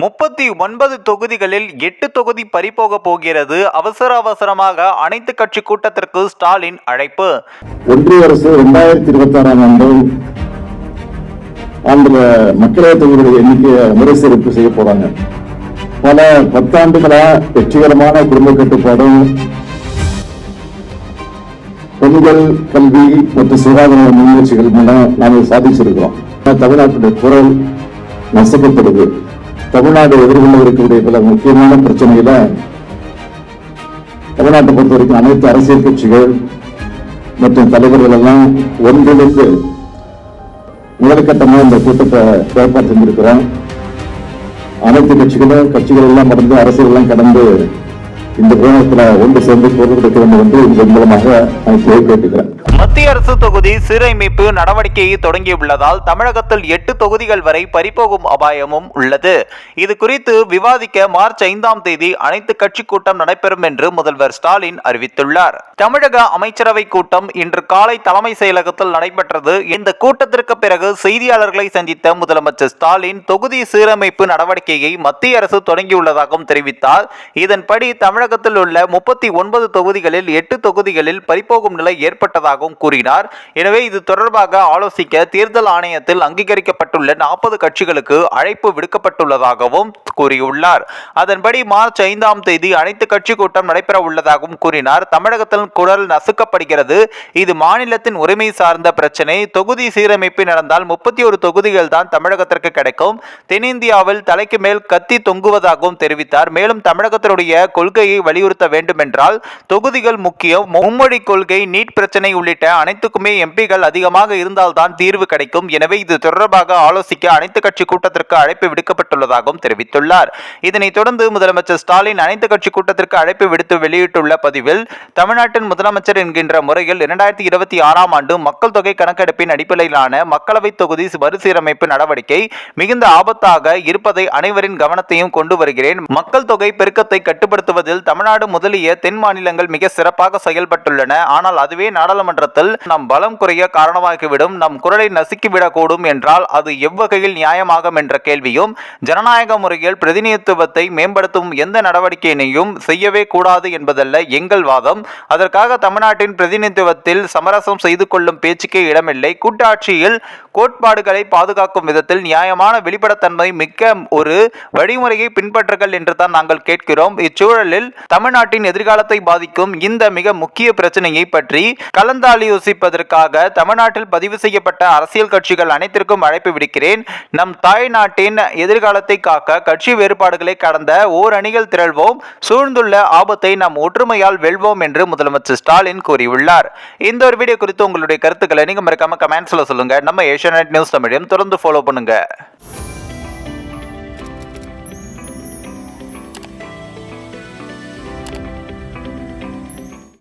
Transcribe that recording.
39 தொகுதிகளில் 8 தொகுதி பறிபோக போகிறது. அவசரமாக அனைத்து கட்சி கூட்டத்திற்கு ஸ்டாலின் அழைப்பு. ஒன்றிய அரசு 2026 ஆண்டுல மக்களவைத் தொகுதிகளுடைய எண்ணிக்கையை மறுசீரமைப்பு செய்ய போறாங்க. பல பத்தாண்டுகளா வெற்றிகரமான குடும்ப கட்டுப்பாடும் பெண்கள் கல்வி மற்றும் சுகாதார முயற்சிகள் மூலம் நாங்கள் சாதிச்சிருக்கிறோம். தமிழ்நாட்டுடைய குரல் நசுக்கப்படுது. தமிழ்நாடு எதிர்கொள்ள இருக்கக்கூடிய பல முக்கியமான பிரச்சனையில தமிழ்நாட்டை பொறுத்த வரைக்கும் அனைத்து அரசியல் கட்சிகள் மற்றும் தலைவர்கள் எல்லாம் ஒன்றிணைந்து முதற்கட்டமாக இந்த கூட்டத்தை ஏற்பாடு செஞ்சிருக்கிறோம். அனைத்து கட்சிகள் எல்லாம் கடந்து அரசியல் எல்லாம் கடந்து இந்த கோணத்தில் ஒன்று சேர்ந்து பொருள் கொடுக்க வேண்டும் என்று இதன் மூலமாக நான் கேட்டுக்கிறேன். மத்திய அரசு தொகுதி சீரமைப்பு நடவடிக்கையை தொடங்கியுள்ளதால் தமிழகத்தில் 8 தொகுதிகள் வரை பறிபோகும் அபாயமும் உள்ளது. இது குறித்து விவாதிக்க மார்ச் 5 அனைத்து கட்சி கூட்டம் நடைபெறும் என்று முதல்வர் ஸ்டாலின் அறிவித்துள்ளார். தமிழக அமைச்சரவை கூட்டம் இன்று காலை தலைமை செயலகத்தில் நடைபெற்றது. இந்த கூட்டத்திற்கு பிறகு செய்தியாளர்களை சந்தித்த முதலமைச்சர் ஸ்டாலின் தொகுதி சீரமைப்பு நடவடிக்கையை மத்திய அரசு தொடங்கியுள்ளதாகவும் தெரிவித்தார். இதன்படி தமிழகத்தில் உள்ள 39 தொகுதிகளில் 8 தொகுதிகளில் பறிபோகும் நிலை ஏற்பட்டதாகவும் கூறினார். எனவே இது தொடர்பாக ஆலோசிக்க தேர்தல் ஆணையத்தில் அங்கீகரிக்கப்பட்டுள்ள 40 கட்சிகளுக்கு அழைப்பு விடுக்கப்பட்டுள்ளதாகவும் கூறியுள்ளார். அதன்படி மார்ச் 5 அனைத்து கட்சி கூட்டம் நடைபெற உள்ளதாகவும் கூறினார். தமிழகத்தில் குரல் நசுக்கப்படுகிறது. இது மாநிலத்தின் உரிமை சார்ந்த பிரச்சனை. தொகுதி சீரமைப்பு நடந்தால் 31 தொகுதிகள் தான் தமிழகத்திற்கு கிடைக்கும். தென்னிந்தியாவில் தலைக்கு மேல் கத்தி தொங்குவதாகவும் தெரிவித்தார். மேலும் தமிழகத்தினுடைய கொள்கையை வலியுறுத்த வேண்டும் என்றால் தொகுதிகள் முக்கியம். மும்மொழி கொள்கை, நீட் பிரச்சனை உள்ளிட்ட அனைத்துக்குமே எம்பிகள் அதிகமாக இருந்தால்தான் தீர்வு கிடைக்கும். எனவே இது தொடர்பாக ஆலோசிக்க அனைத்து கட்சி கூட்டத்திற்கு அழைப்பு விடுக்கப்பட்டுள்ளதாகவும் தெரிவித்துள்ளார். இதனைத் தொடர்ந்து முதலமைச்சர் ஸ்டாலின் அனைத்து கட்சி கூட்டத்திற்கு அழைப்பு விடுத்து வெளியிட்டுள்ள பதிவில் தமிழ்நாட்டின் முதலமைச்சர் என்கின்ற முறையில் 2026 மக்கள் தொகை கணக்கெடுப்பின் அடிப்படையிலான மக்களவை தொகுதி மறுசீரமைப்பு நடவடிக்கை மிகுந்த ஆபத்தாக இருப்பதை அனைவரின் கவனத்தையும் கொண்டு வருகிறேன். மக்கள் தொகை பெருக்கத்தை கட்டுப்படுத்துவதில் தமிழ்நாடு முதலிய தென் மாநிலங்கள் மிக சிறப்பாக செயல்பட்டுள்ளன. ஆனால் அதுவே நாடாளுமன்றத்தில் நம் பலம் குறைய காரணமாகிவிடும், நம் குரலை நசுக்கிவிடக்கூடும் என்றால் அது எவ்வகையில் நியாயமாகும் என்ற கேள்வியும், ஜனநாயக முறையில் பிரதிநிதித்துவத்தை மேம்படுத்தும் எந்த நடவடிக்கையினையும் செய்யவே கூடாது என்பதல்ல எங்கள் வாதம். அதற்காக தமிழ்நாட்டின் பிரதிநிதித்துவத்தில் சமரசம் செய்து கொள்ளும் பேச்சுக்கே இடமில்லை. கூட்டாட்சியில் கோட்பாடுகளை பாதுகாக்கும் விதத்தில் நியாயமான வெளிப்படைத்தன்மை மிக்க ஒரு வழிமுறையை பின்பற்றுங்கள் என்று தான் நாங்கள் கேட்கிறோம். இச்சூழலில் தமிழ்நாட்டின் எதிர்காலத்தை பாதிக்கும் இந்த மிக முக்கிய பிரச்சனையை பற்றி கலந்தாலோசிப்பதற்காக தமிழ்நாட்டில் பதிவு செய்யப்பட்ட அரசியல் கட்சிகள் அனைத்திற்கும் அழைப்பு விடுக்கிறேன். நம் தாய் நாட்டின் எதிர்காலத்தை காக்க கட்சி வேறுபாடுகளை கடந்த ஓரணியில் திரள்வோம். சூழ்ந்துள்ள ஆபத்தை நாம் ஒற்றுமையால் வெல்வோம் என்று முதலமைச்சர் ஸ்டாலின் கூறியுள்ளார். இந்த ஒரு வீடியோ குறித்து உங்களுடைய கருத்துக்களை நீங்க மறக்காம கமெண்ட்ஸ்ல சொல்லுங்க. நம்ம ஏஷியாநெட் நியூஸ் தமிழையும் தொடர்ந்து ஃபாலோ பண்ணுங்க.